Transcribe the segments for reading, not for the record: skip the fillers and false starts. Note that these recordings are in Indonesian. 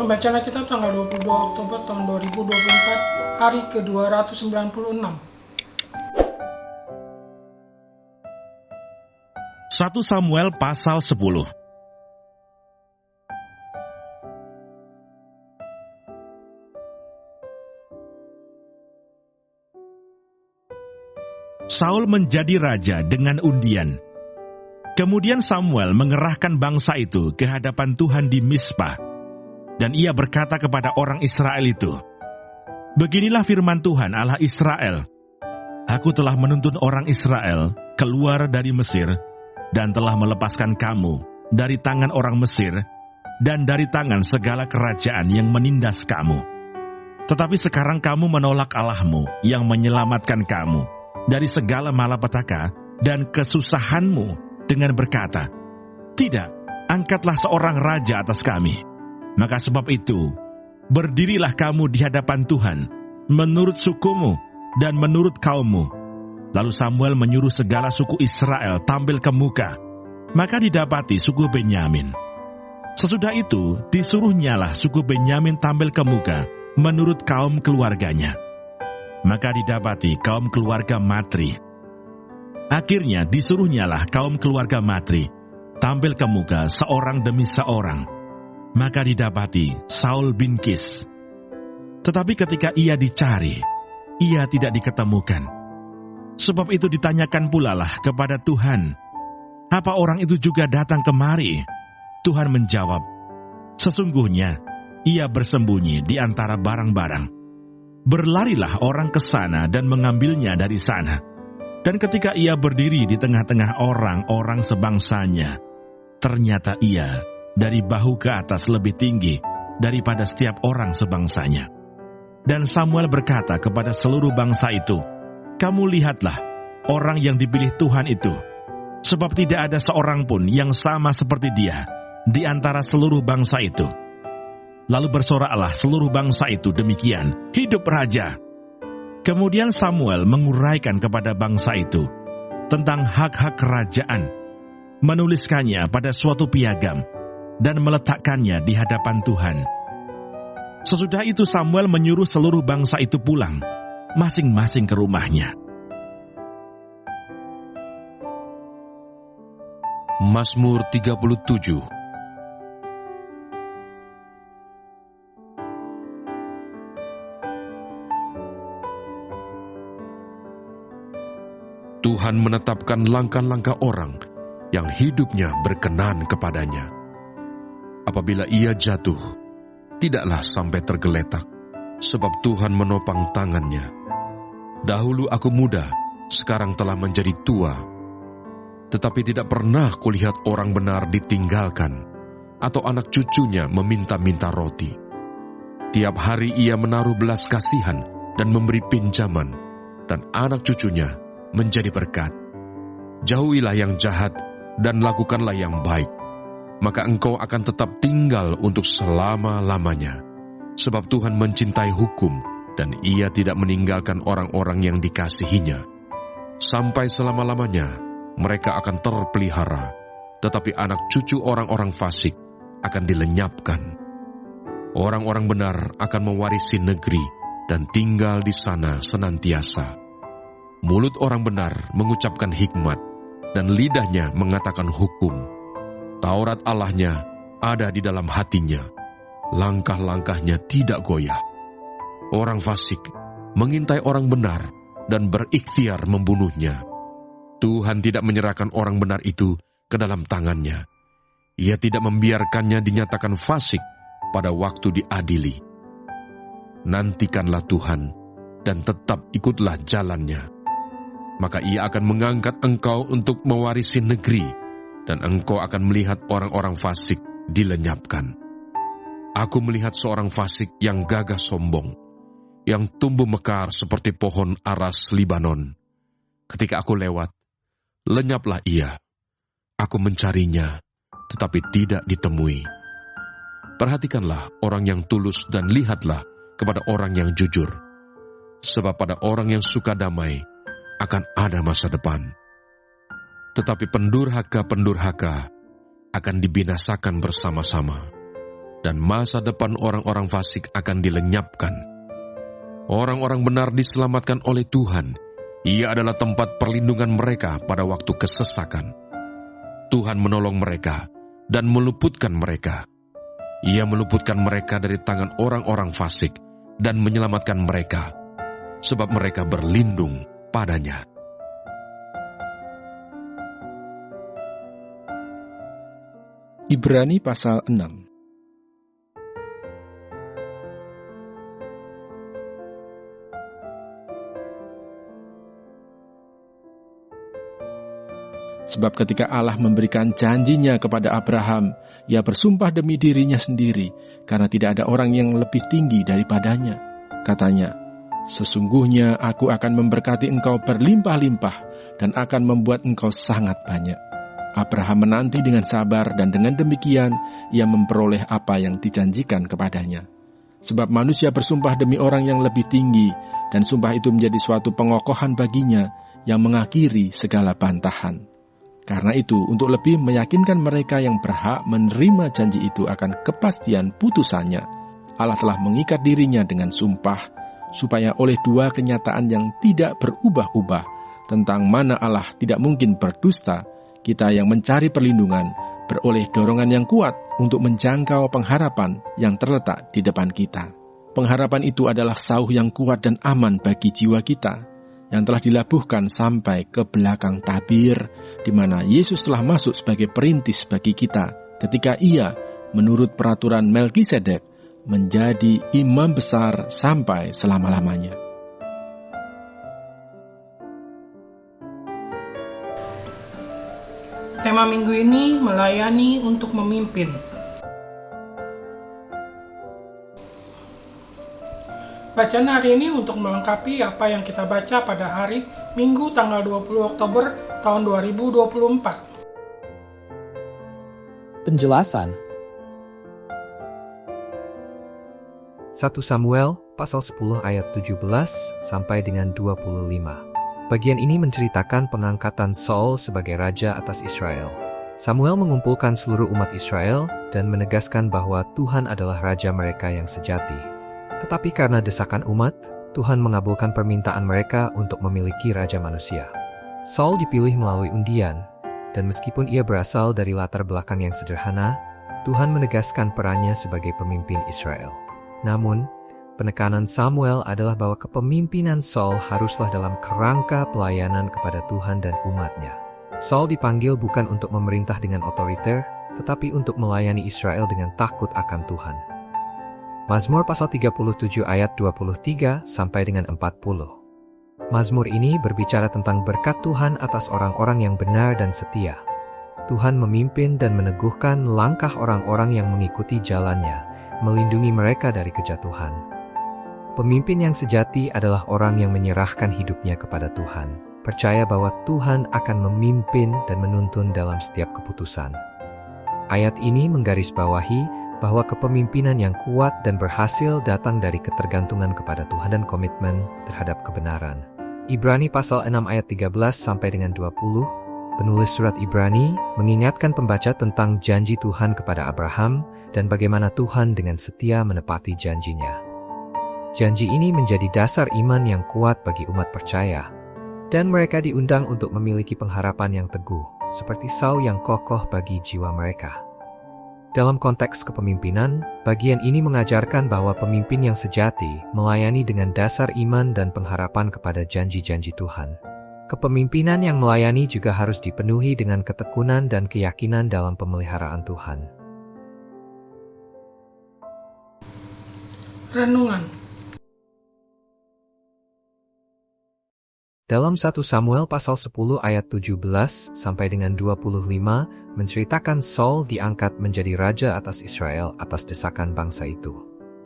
Pembacaan Alkitab tanggal 22 Oktober tahun 2024, hari ke-296. 1 Samuel pasal 10. Saul menjadi raja dengan undian. Kemudian Samuel mengerahkan bangsa itu ke hadapan Tuhan di Mizpah. Dan ia berkata kepada orang Israel itu, "Beginilah firman Tuhan Allah Israel, Aku telah menuntun orang Israel keluar dari Mesir dan telah melepaskan kamu dari tangan orang Mesir dan dari tangan segala kerajaan yang menindas kamu. Tetapi sekarang kamu menolak Allahmu yang menyelamatkan kamu dari segala malapetaka dan kesusahanmu dengan berkata, 'Tidak, angkatlah seorang raja atas kami.' Maka sebab itu, berdirilah kamu di hadapan Tuhan, menurut sukumu dan menurut kaummu." Lalu Samuel menyuruh segala suku Israel tampil ke muka, maka didapati suku Benyamin. Sesudah itu, disuruhnyalah suku Benyamin tampil ke muka, menurut kaum keluarganya. Maka didapati kaum keluarga Matri. Akhirnya disuruhnyalah kaum keluarga Matri tampil ke muka seorang demi seorang. Maka didapati Saul bin Kis. Tetapi ketika ia dicari, ia tidak diketemukan. Sebab itu ditanyakan pula lah kepada Tuhan, "Apa orang itu juga datang kemari?" Tuhan menjawab, "Sesungguhnya ia bersembunyi di antara barang-barang. Berlarilah orang ke sana dan mengambilnya dari sana." Dan ketika ia berdiri di tengah-tengah orang-orang sebangsanya, ternyata ia dari bahu ke atas lebih tinggi daripada setiap orang sebangsanya. Dan Samuel berkata kepada seluruh bangsa itu, "Kamu lihatlah orang yang dipilih Tuhan itu, sebab tidak ada seorang pun yang sama seperti dia di antara seluruh bangsa itu." Lalu bersoraklah seluruh bangsa itu demikian, "Hidup raja!" Kemudian Samuel menguraikan kepada bangsa itu tentang hak-hak kerajaan, menuliskannya pada suatu piagam, dan meletakkannya di hadapan Tuhan. Sesudah itu Samuel menyuruh seluruh bangsa itu pulang, masing-masing ke rumahnya. Mazmur 37. Tuhan menetapkan langkah-langkah orang yang hidupnya berkenan kepadanya. Apabila ia jatuh, tidaklah sampai tergeletak, sebab Tuhan menopang tangannya. Dahulu aku muda, sekarang telah menjadi tua. Tetapi tidak pernah kulihat orang benar ditinggalkan, atau anak cucunya meminta-minta roti. Tiap hari ia menaruh belas kasihan dan memberi pinjaman, dan anak cucunya menjadi berkat. Jauhilah yang jahat dan lakukanlah yang baik, maka engkau akan tetap tinggal untuk selama-lamanya. Sebab Tuhan mencintai hukum, dan ia tidak meninggalkan orang-orang yang dikasihinya. Sampai selama-lamanya mereka akan terpelihara, tetapi anak cucu orang-orang fasik akan dilenyapkan. Orang-orang benar akan mewarisi negeri dan tinggal di sana senantiasa. Mulut orang benar mengucapkan hikmat, dan lidahnya mengatakan hukum. Taurat Allahnya ada di dalam hatinya, langkah-langkahnya tidak goyah. Orang fasik mengintai orang benar dan berikhtiar membunuhnya. Tuhan tidak menyerahkan orang benar itu ke dalam tangannya. Ia tidak membiarkannya dinyatakan fasik pada waktu diadili. Nantikanlah Tuhan dan tetap ikutlah jalannya. Maka ia akan mengangkat engkau untuk mewarisi negeri, dan engkau akan melihat orang-orang fasik dilenyapkan. Aku melihat seorang fasik yang gagah sombong, yang tumbuh mekar seperti pohon aras Libanon. Ketika aku lewat, lenyaplah ia. Aku mencarinya, tetapi tidak ditemui. Perhatikanlah orang yang tulus dan lihatlah kepada orang yang jujur. Sebab pada orang yang suka damai akan ada masa depan. Tetapi pendurhaka-pendurhaka akan dibinasakan bersama-sama. dan masa depan orang-orang fasik akan dilenyapkan. Orang-orang benar diselamatkan oleh Tuhan. Ia adalah tempat perlindungan mereka pada waktu kesesakan. Tuhan menolong mereka dan meluputkan mereka. Ia meluputkan mereka dari tangan orang-orang fasik dan menyelamatkan mereka, sebab mereka berlindung padanya. Ibrani pasal 6. Sebab ketika Allah memberikan janjinya kepada Abraham, ia bersumpah demi dirinya sendiri, karena tidak ada orang yang lebih tinggi daripadanya. Katanya, "Sesungguhnya aku akan memberkati engkau berlimpah-limpah, dan akan membuat engkau sangat banyak." Abraham menanti dengan sabar, dan dengan demikian ia memperoleh apa yang dijanjikan kepadanya. Sebab manusia bersumpah demi orang yang lebih tinggi, dan sumpah itu menjadi suatu pengokohan baginya yang mengakhiri segala bantahan. Karena itu, untuk lebih meyakinkan mereka yang berhak menerima janji itu akan kepastian putusannya, Allah telah mengikat dirinya dengan sumpah, supaya oleh dua kenyataan yang tidak berubah-ubah, tentang mana Allah tidak mungkin berdusta, kita yang mencari perlindungan, beroleh dorongan yang kuat untuk menjangkau pengharapan yang terletak di depan kita. Pengharapan itu adalah sauh yang kuat dan aman bagi jiwa kita, yang telah dilabuhkan sampai ke belakang tabir, di mana Yesus telah masuk sebagai perintis bagi kita ketika ia, menurut peraturan Melkisedek, menjadi imam besar sampai selama-lamanya. Tema minggu ini melayani untuk memimpin. Bacaan hari ini untuk melengkapi apa yang kita baca pada hari Minggu tanggal 20 Oktober tahun 2024. Penjelasan 1 Samuel pasal 10 ayat 17 sampai dengan 25. Bagian ini menceritakan pengangkatan Saul sebagai raja atas Israel. Samuel mengumpulkan seluruh umat Israel dan menegaskan bahwa Tuhan adalah raja mereka yang sejati. Tetapi karena desakan umat, Tuhan mengabulkan permintaan mereka untuk memiliki raja manusia. Saul dipilih melalui undian, dan meskipun ia berasal dari latar belakang yang sederhana, Tuhan menegaskan perannya sebagai pemimpin Israel. Namun, penekanan Samuel adalah bahwa kepemimpinan Saul haruslah dalam kerangka pelayanan kepada Tuhan dan umatnya. Saul dipanggil bukan untuk memerintah dengan otoriter, tetapi untuk melayani Israel dengan takut akan Tuhan. Mazmur pasal 37 ayat 23 sampai dengan 40. Mazmur ini berbicara tentang berkat Tuhan atas orang-orang yang benar dan setia. Tuhan memimpin dan meneguhkan langkah orang-orang yang mengikuti jalannya, melindungi mereka dari kejatuhan. Pemimpin yang sejati adalah orang yang menyerahkan hidupnya kepada Tuhan, percaya bahwa Tuhan akan memimpin dan menuntun dalam setiap keputusan. Ayat ini menggarisbawahi bahwa kepemimpinan yang kuat dan berhasil datang dari ketergantungan kepada Tuhan dan komitmen terhadap kebenaran. Ibrani pasal 6 ayat 13 sampai dengan 20, penulis surat Ibrani mengingatkan pembaca tentang janji Tuhan kepada Abraham dan bagaimana Tuhan dengan setia menepati janjinya. Janji ini menjadi dasar iman yang kuat bagi umat percaya, dan mereka diundang untuk memiliki pengharapan yang teguh, seperti sau yang kokoh bagi jiwa mereka. Dalam konteks kepemimpinan, bagian ini mengajarkan bahwa pemimpin yang sejati melayani dengan dasar iman dan pengharapan kepada janji-janji Tuhan. Kepemimpinan yang melayani juga harus dipenuhi dengan ketekunan dan keyakinan dalam pemeliharaan Tuhan. Renungan. Dalam 1 Samuel pasal 10 ayat 17 sampai dengan 25 menceritakan Saul diangkat menjadi raja atas Israel atas desakan bangsa itu.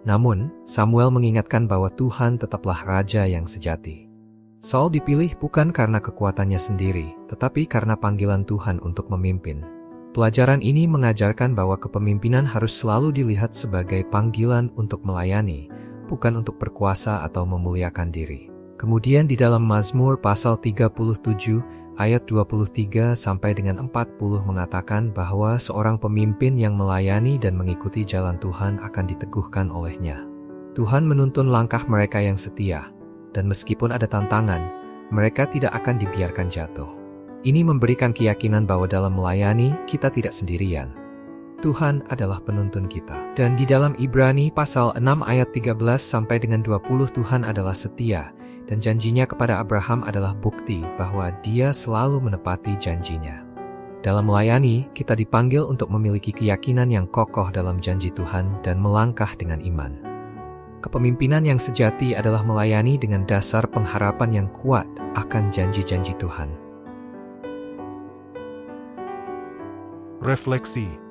Namun, Samuel mengingatkan bahwa Tuhan tetaplah raja yang sejati. Saul dipilih bukan karena kekuatannya sendiri, tetapi karena panggilan Tuhan untuk memimpin. Pelajaran ini mengajarkan bahwa kepemimpinan harus selalu dilihat sebagai panggilan untuk melayani, bukan untuk berkuasa atau memuliakan diri. Kemudian di dalam Mazmur pasal 37 ayat 23 sampai dengan 40 mengatakan bahwa seorang pemimpin yang melayani dan mengikuti jalan Tuhan akan diteguhkan olehnya. Tuhan menuntun langkah mereka yang setia, dan meskipun ada tantangan, mereka tidak akan dibiarkan jatuh. Ini memberikan keyakinan bahwa dalam melayani, kita tidak sendirian. Tuhan adalah penuntun kita. Dan di dalam Ibrani pasal 6 ayat 13 sampai dengan 20 Tuhan adalah setia, dan janjinya kepada Abraham adalah bukti bahwa dia selalu menepati janjinya. Dalam melayani, kita dipanggil untuk memiliki keyakinan yang kokoh dalam janji Tuhan dan melangkah dengan iman. Kepemimpinan yang sejati adalah melayani dengan dasar pengharapan yang kuat akan janji-janji Tuhan. Refleksi.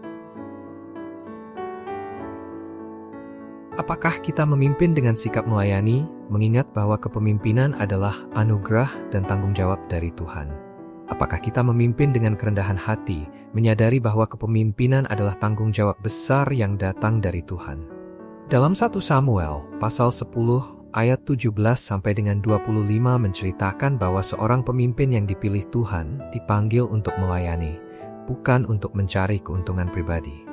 Apakah kita memimpin dengan sikap melayani, mengingat bahwa kepemimpinan adalah anugerah dan tanggung jawab dari Tuhan? Apakah kita memimpin dengan kerendahan hati, menyadari bahwa kepemimpinan adalah tanggung jawab besar yang datang dari Tuhan? Dalam 1 Samuel, pasal 10, ayat 17 sampai dengan 25 menceritakan bahwa seorang pemimpin yang dipilih Tuhan dipanggil untuk melayani, bukan untuk mencari keuntungan pribadi.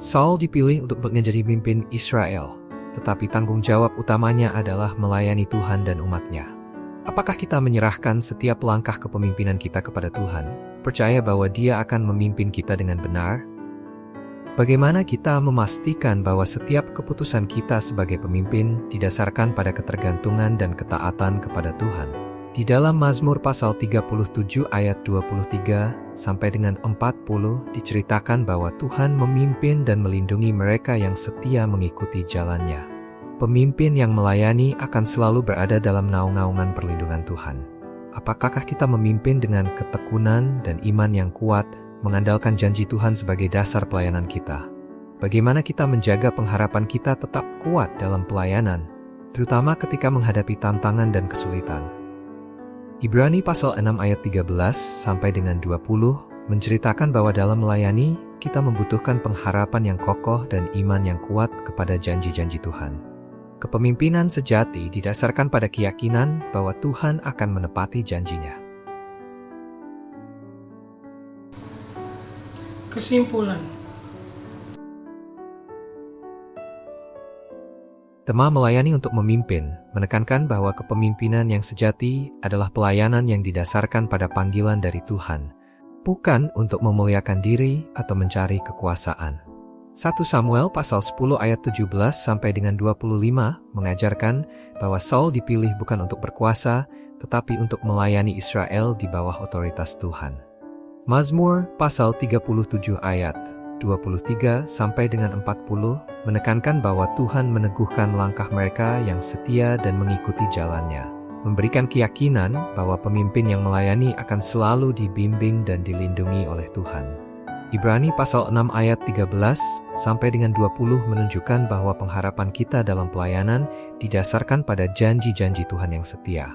Saul dipilih untuk menjadi pemimpin Israel, tetapi tanggung jawab utamanya adalah melayani Tuhan dan umatnya. Apakah kita menyerahkan setiap langkah kepemimpinan kita kepada Tuhan, percaya bahwa Dia akan memimpin kita dengan benar? Bagaimana kita memastikan bahwa setiap keputusan kita sebagai pemimpin didasarkan pada ketergantungan dan ketaatan kepada Tuhan? Di dalam Mazmur pasal 37 ayat 23 sampai dengan 40 diceritakan bahwa Tuhan memimpin dan melindungi mereka yang setia mengikuti jalannya. Pemimpin yang melayani akan selalu berada dalam naung-naungan perlindungan Tuhan. Apakah kita memimpin dengan ketekunan dan iman yang kuat, mengandalkan janji Tuhan sebagai dasar pelayanan kita? Bagaimana kita menjaga pengharapan kita tetap kuat dalam pelayanan, terutama ketika menghadapi tantangan dan kesulitan? Ibrani pasal 6 ayat 13 sampai dengan 20 menceritakan bahwa dalam melayani, kita membutuhkan pengharapan yang kokoh dan iman yang kuat kepada janji-janji Tuhan. Kepemimpinan sejati didasarkan pada keyakinan bahwa Tuhan akan menepati janjinya. Kesimpulan. Tema melayani untuk memimpin menekankan bahwa kepemimpinan yang sejati adalah pelayanan yang didasarkan pada panggilan dari Tuhan, bukan untuk memuliakan diri atau mencari kekuasaan. 1 Samuel pasal 10 ayat 17 sampai dengan 25 mengajarkan bahwa Saul dipilih bukan untuk berkuasa, tetapi untuk melayani Israel di bawah otoritas Tuhan. Mazmur pasal 37 ayat 23 sampai dengan 40 menekankan bahwa Tuhan meneguhkan langkah mereka yang setia dan mengikuti jalannya, memberikan keyakinan bahwa pemimpin yang melayani akan selalu dibimbing dan dilindungi oleh Tuhan. Ibrani pasal 6 ayat 13 sampai dengan 20 menunjukkan bahwa pengharapan kita dalam pelayanan didasarkan pada janji-janji Tuhan yang setia,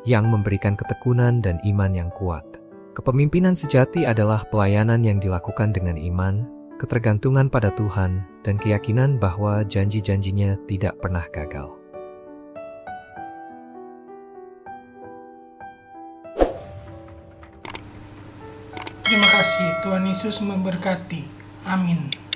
yang memberikan ketekunan dan iman yang kuat. Kepemimpinan sejati adalah pelayanan yang dilakukan dengan iman, ketergantungan pada Tuhan, dan keyakinan bahwa janji-janjinya tidak pernah gagal. Terima kasih, Tuhan Yesus memberkati. Amin.